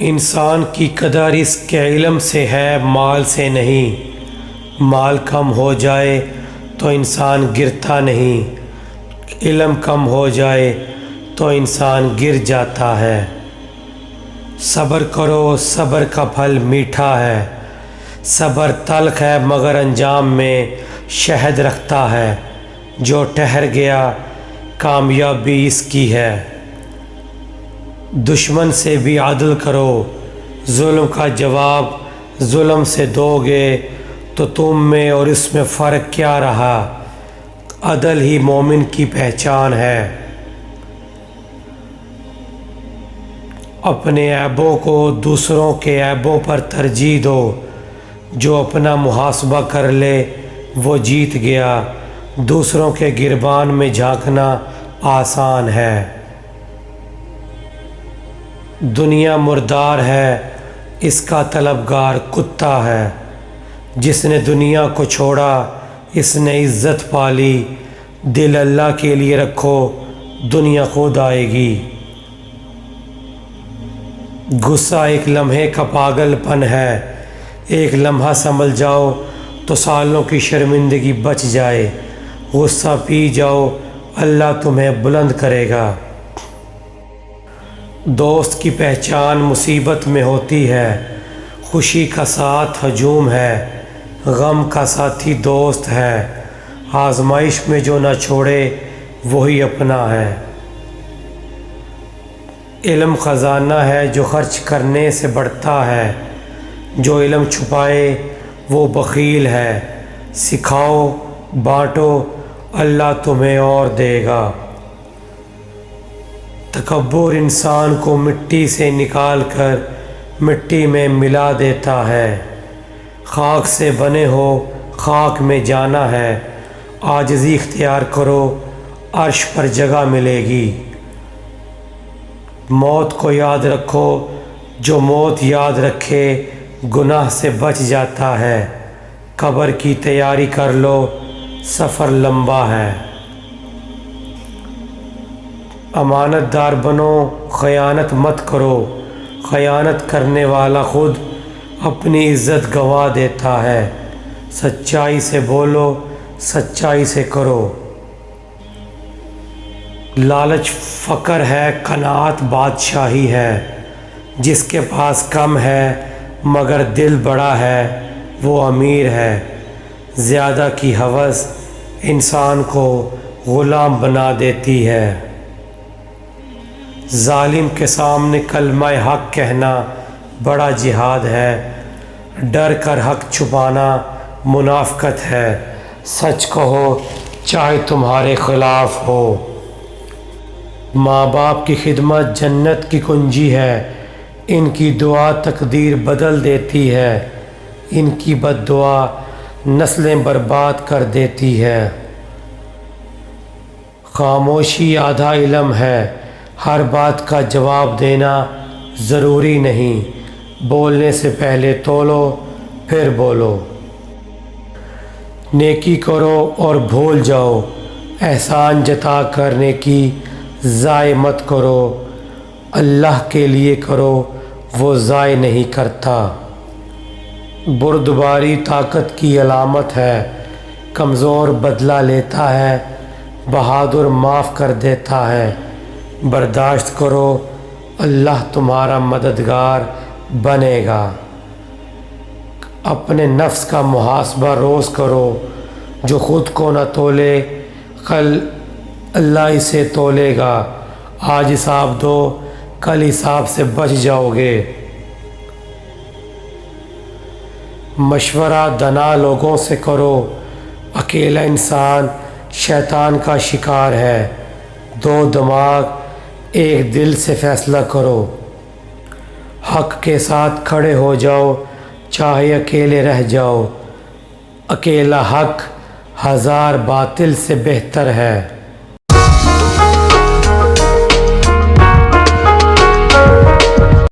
انسان کی قدر اس کے علم سے ہے، مال سے نہیں۔ مال کم ہو جائے تو انسان گرتا نہیں، علم کم ہو جائے تو انسان گر جاتا ہے۔ صبر کرو، صبر کا پھل میٹھا ہے۔ صبر تلخ ہے مگر انجام میں شہد رکھتا ہے۔ جو ٹھہر گیا کامیابی اس کی ہے۔ دشمن سے بھی عدل کرو، ظلم کا جواب ظلم سے دو گے تو تم میں اور اس میں فرق کیا رہا؟ عدل ہی مومن کی پہچان ہے۔ اپنے عیبوں کو دوسروں کے عیبوں پر ترجیح دو۔ جو اپنا محاسبہ کر لے وہ جیت گیا۔ دوسروں کے گربان میں جھانکنا آسان ہے۔ دنیا مردار ہے، اس کا طلبگار کتا ہے۔ جس نے دنیا کو چھوڑا اس نے عزت پالی۔ دل اللہ کے لیے رکھو، دنیا خود آئے گی۔ غصہ ایک لمحے کا پاگل پن ہے، ایک لمحہ سنبھل جاؤ تو سالوں کی شرمندگی بچ جائے۔ غصہ پی جاؤ، اللہ تمہیں بلند کرے گا۔ دوست کی پہچان مصیبت میں ہوتی ہے، خوشی کا ساتھ ہجوم ہے، غم کا ساتھی دوست ہے۔ آزمائش میں جو نہ چھوڑے وہی اپنا ہے۔ علم خزانہ ہے جو خرچ کرنے سے بڑھتا ہے، جو علم چھپائے وہ بخیل ہے۔ سکھاؤ، بانٹو، اللہ تمہیں اور دے گا۔ تکبر انسان کو مٹی سے نکال کر مٹی میں ملا دیتا ہے۔ خاک سے بنے ہو، خاک میں جانا ہے۔ عاجزی اختیار کرو، عرش پر جگہ ملے گی۔ موت کو یاد رکھو، جو موت یاد رکھے گناہ سے بچ جاتا ہے۔ قبر کی تیاری کر لو، سفر لمبا ہے۔ امانت دار بنو، خیانت مت کرو۔ خیانت کرنے والا خود اپنی عزت گنوا دیتا ہے۔ سچائی سے بولو، سچائی سے کرو۔ لالچ فقر ہے، قناعت بادشاہی ہے۔ جس کے پاس کم ہے مگر دل بڑا ہے وہ امیر ہے۔ زیادہ کی ہوس انسان کو غلام بنا دیتی ہے۔ ظالم کے سامنے کلمہ حق کہنا بڑا جہاد ہے۔ ڈر کر حق چھپانا منافقت ہے۔ سچ کہو چاہے تمہارے خلاف ہو۔ ماں باپ کی خدمت جنت کی کنجی ہے۔ ان کی دعا تقدیر بدل دیتی ہے، ان کی بد دعا نسلیں برباد کر دیتی ہے۔ خاموشی آدھا علم ہے، ہر بات کا جواب دینا ضروری نہیں۔ بولنے سے پہلے تولو پھر بولو۔ نیکی کرو اور بھول جاؤ، احسان جتا کر نیکی ضائع مت کرو۔ اللہ کے لیے کرو، وہ ضائع نہیں کرتا۔ بردباری طاقت کی علامت ہے، کمزور بدلہ لیتا ہے، بہادر معاف کر دیتا ہے۔ برداشت کرو، اللہ تمہارا مددگار بنے گا۔ اپنے نفس کا محاسبہ روز کرو، جو خود کو نہ تولے کل اللہ اسے تولے گا۔ آج حساب دو، کل حساب سے بچ جاؤ گے۔ مشورہ دانا لوگوں سے کرو، اکیلا انسان شیطان کا شکار ہے۔ دو دماغ ایک دل سے فیصلہ کرو۔ حق کے ساتھ کھڑے ہو جاؤ، چاہے اکیلے رہ جاؤ۔ اکیلا حق ہزار باطل سے بہتر ہے۔